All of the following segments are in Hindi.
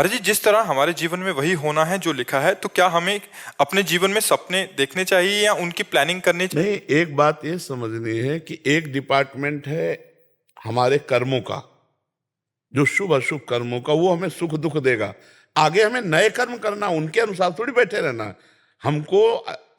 अरे जी, जिस तरह हमारे जीवन में वही होना है जो लिखा है, तो क्या हमें अपने जीवन में सपने देखने चाहिए या उनकी प्लानिंग करनी चाहिए? नहीं, एक बात ये समझनी है कि एक डिपार्टमेंट है हमारे कर्मों का, जो शुभ अशुभ कर्मों का, वो हमें सुख दुख देगा। आगे हमें नए कर्म करना, उनके अनुसार थोड़ी बैठे रहना। हमको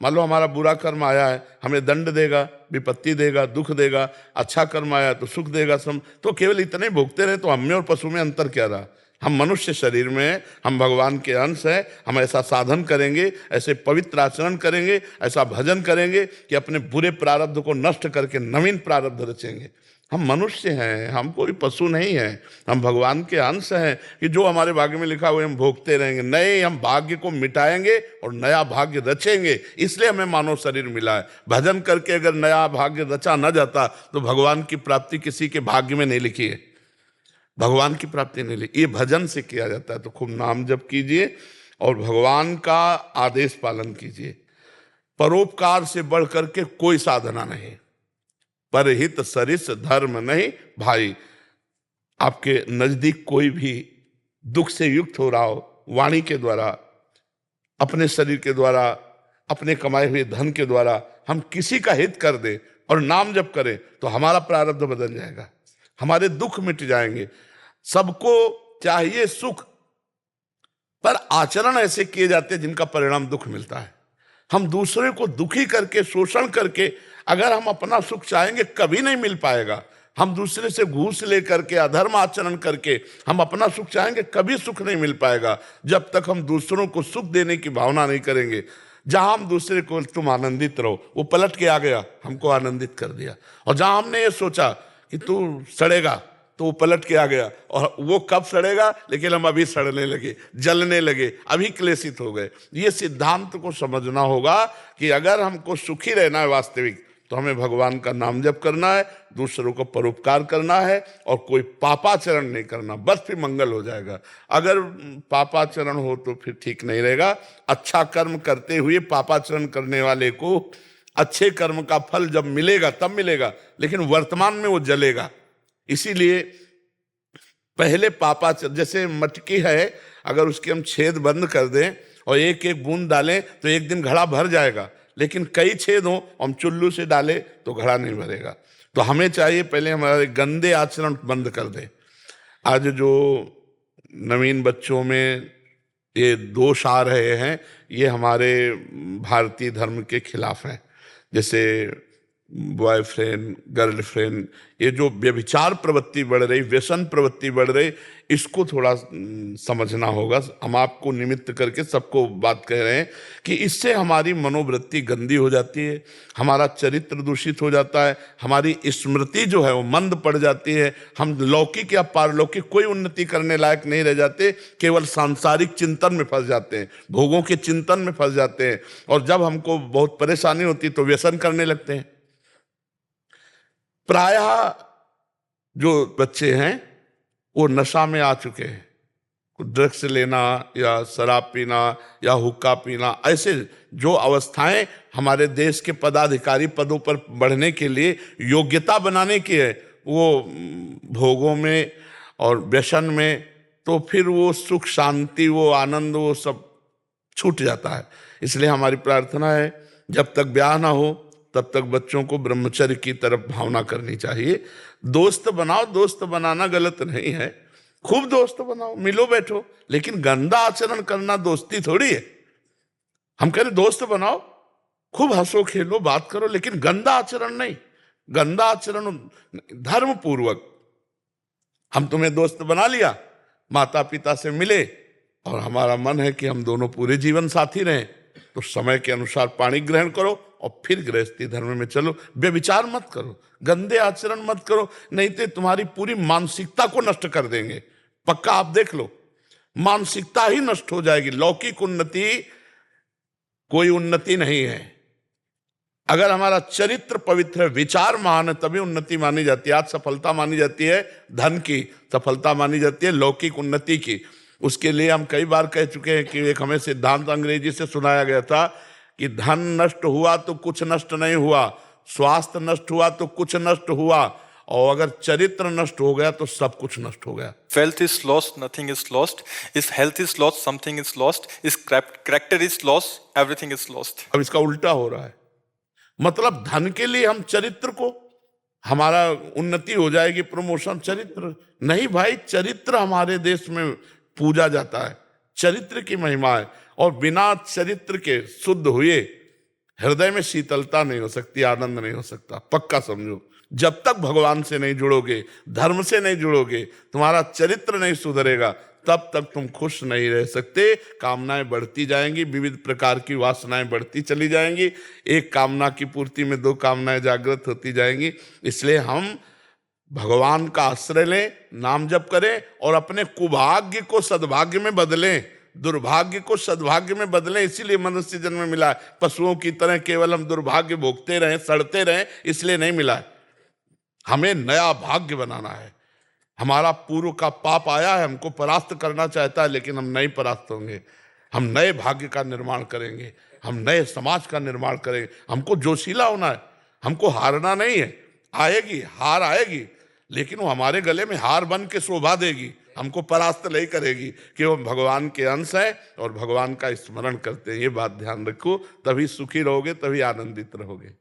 मान लो हमारा बुरा कर्म आया है, हमें दंड देगा, विपत्ति देगा, दुख देगा। अच्छा कर्म आया तो सुख देगा। तो केवल इतने भोगते रहे, तो हम में और पशु में अंतर क्या रहा? हम मनुष्य शरीर में हैं, हम भगवान के अंश हैं। हम ऐसा साधन करेंगे, ऐसे पवित्र आचरण करेंगे, ऐसा भजन करेंगे कि अपने बुरे प्रारब्ध को नष्ट करके नवीन प्रारब्ध रचेंगे। हम मनुष्य हैं, हम कोई पशु नहीं हैं। हम भगवान के अंश हैं कि जो हमारे भाग्य में लिखा हुआ हम भोगते रहेंगे। नए हम भाग्य को मिटाएंगे और नया भाग्य रचेंगे। इसलिए हमें मानव शरीर मिला है। भजन करके अगर नया भाग्य रचा न जाता तो भगवान की प्राप्ति किसी के भाग्य में नहीं लिखी है। भगवान की प्राप्ति नहीं लिखी, ये भजन से किया जाता है। तो खूब नाम जप कीजिए और भगवान का आदेश पालन कीजिए। परोपकार से बढ़ करके कोई साधना नहीं। परहित सरिस धर्म नहीं भाई। आपके नजदीक कोई भी दुख से युक्त हो रहा हो, वाणी के द्वारा, अपने शरीर के द्वारा, अपने कमाए हुए धन के द्वारा हम किसी का हित कर दें और नाम जप करें, तो हमारा प्रारब्ध बदल जाएगा, हमारे दुख मिट जाएंगे। सबको चाहिए सुख, पर आचरण ऐसे किए जाते हैं जिनका परिणाम दुख मिलता है। हम दूसरे को दुखी करके, शोषण करके अगर हम अपना सुख चाहेंगे, कभी नहीं मिल पाएगा। हम दूसरे से घूस लेकर के, अधर्म आचरण करके हम अपना सुख चाहेंगे, कभी सुख नहीं मिल पाएगा जब तक हम दूसरों को सुख देने की भावना नहीं करेंगे। जहां हम दूसरे को तुम आनंदित रहो, वो पलट के आ गया, हमको आनंदित कर दिया। और जहां हमने ये सोचा कि तू सड़ेगा, तो वो पलट के आ गया। और वो कब सड़ेगा, लेकिन हम अभी सड़ने लगे, जलने लगे, अभी क्लेशित हो गए। ये सिद्धांत को समझना होगा कि अगर हमको सुखी रहना है वास्तविक, तो हमें भगवान का नाम जप करना है, दूसरों को परोपकार करना है और कोई पापाचरण नहीं करना, बस फिर मंगल हो जाएगा। अगर पापाचरण हो तो फिर ठीक नहीं रहेगा। अच्छा कर्म करते हुए पापाचरण करने वाले को अच्छे कर्म का फल जब मिलेगा तब मिलेगा, लेकिन वर्तमान में वो जलेगा। इसीलिए पहले पापाचरण, जैसे मटकी है, अगर उसके हम छेद बंद कर दें और एक एक बूंद डालें तो एक दिन घड़ा भर जाएगा, लेकिन कई छेद हो, हम चुल्लू से डालें तो घड़ा नहीं भरेगा। तो हमें चाहिए पहले हमारे गंदे आचरण बंद कर दें। आज जो नवीन बच्चों में ये दोष आ रहे हैं, ये हमारे भारतीय धर्म के खिलाफ हैं। जैसे बॉयफ्रेंड, गर्लफ्रेंड, ये जो व्यभिचार प्रवृत्ति बढ़ रही, व्यसन प्रवृत्ति बढ़ रही, इसको थोड़ा समझना होगा। हम आपको निमित्त करके सबको बात कह रहे हैं कि इससे हमारी मनोवृत्ति गंदी हो जाती है, हमारा चरित्र दूषित हो जाता है, हमारी स्मृति जो है वो मंद पड़ जाती है। हम लौकिक या पारलौकिक कोई उन्नति करने लायक नहीं रह जाते, केवल सांसारिक चिंतन में फंस जाते हैं, भोगों के चिंतन में फंस जाते हैं। और जब हमको बहुत परेशानी होती तो व्यसन करने लगते हैं। प्रायः जो बच्चे हैं वो नशा में आ चुके हैं। ड्रग्स लेना या शराब पीना या हुक्का पीना, ऐसे जो अवस्थाएं हमारे देश के पदाधिकारी पदों पर बढ़ने के लिए योग्यता बनाने की है, वो भोगों में और व्यसन में, तो फिर वो सुख शांति, वो आनंद, वो सब छूट जाता है। इसलिए हमारी प्रार्थना है, जब तक ब्याह ना हो तब तक बच्चों को ब्रह्मचर्य की तरफ भावना करनी चाहिए। दोस्त बनाओ, दोस्त बनाना गलत नहीं है, खूब दोस्त बनाओ, मिलो बैठो, लेकिन गंदा आचरण करना दोस्ती थोड़ी है। हम कह रहे दोस्त बनाओ, खूब हंसो खेलो बात करो, लेकिन गंदा आचरण नहीं। गंदा आचरण धर्म पूर्वक, हम तुम्हें दोस्त बना लिया, माता पिता से मिले और हमारा मन है कि हम दोनों पूरे जीवन साथी रहें, तो समय के अनुसार पाणी ग्रहण करो और फिर गृहस्थी धर्म में चलो। व्यभिचार मत करो, गंदे आचरण मत करो, नहीं तो तुम्हारी पूरी मानसिकता को नष्ट कर देंगे। पक्का आप देख लो, मानसिकता ही नष्ट हो जाएगी। लौकिक उन्नति कोई उन्नति नहीं है। अगर हमारा चरित्र पवित्र है, विचार महान है, तभी उन्नति मानी जाती है। आज सफलता मानी जाती है धन की, सफलता मानी जाती है लौकिक उन्नति की। उसके लिए हम कई बार कह चुके हैं कि एक हमें सिद्धांत अंग्रेजी से सुनाया गया था कि धन नष्ट हुआ तो कुछ नष्ट नहीं हुआ, स्वास्थ्य नष्ट हुआ तो कुछ नष्ट हुआ, और अगर चरित्र नष्ट हो गया तो सब कुछ नष्ट हो गया। Wealth is lost, nothing is lost. If health is lost, something is lost. If character is lost, everything is lost. अब इसका उल्टा हो रहा है, मतलब धन के लिए हम चरित्र को, हमारा उन्नति हो जाएगी, प्रमोशन, चरित्र नहीं भाई, चरित्र हमारे देश में पूजा जाता है, चरित्र की महिमा है। और बिना चरित्र के शुद्ध हुए हृदय में शीतलता नहीं हो सकती, आनंद नहीं हो सकता, पक्का समझो। जब तक भगवान से नहीं जुड़ोगे, धर्म से नहीं जुड़ोगे, तुम्हारा चरित्र नहीं सुधरेगा, तब तक तुम खुश नहीं रह सकते। कामनाएं बढ़ती जाएंगी, विविध प्रकार की वासनाएं बढ़ती चली जाएंगी, एक कामना की पूर्ति में दो कामनाएं जागृत होती जाएंगी। इसलिए हम भगवान का आश्रय लें, नाम जप करें और अपने कुभाग्य को सद्भाग्य में बदलें, दुर्भाग्य को सद्भाग्य में बदलें। इसीलिए मनुष्य जन्म में मिला है। पशुओं की तरह केवल हम दुर्भाग्य भोगते रहें, सड़ते रहें, इसलिए नहीं मिला है। हमें नया भाग्य बनाना है। हमारा पूर्व का पाप आया है, हमको परास्त करना चाहता है, लेकिन हम नहीं परास्त होंगे। हम नए भाग्य का निर्माण करेंगे, हम नए समाज का निर्माण करेंगे। हमको जोशीला होना है, हमको हारना नहीं है। आएगी हार, आएगी, लेकिन वो हमारे गले में हार बन के शोभा देगी, हमको परास्त नहीं करेगी, कि वो भगवान के अंश है और भगवान का स्मरण करते हैं। ये बात ध्यान रखो, तभी सुखी रहोगे, तभी आनंदित रहोगे।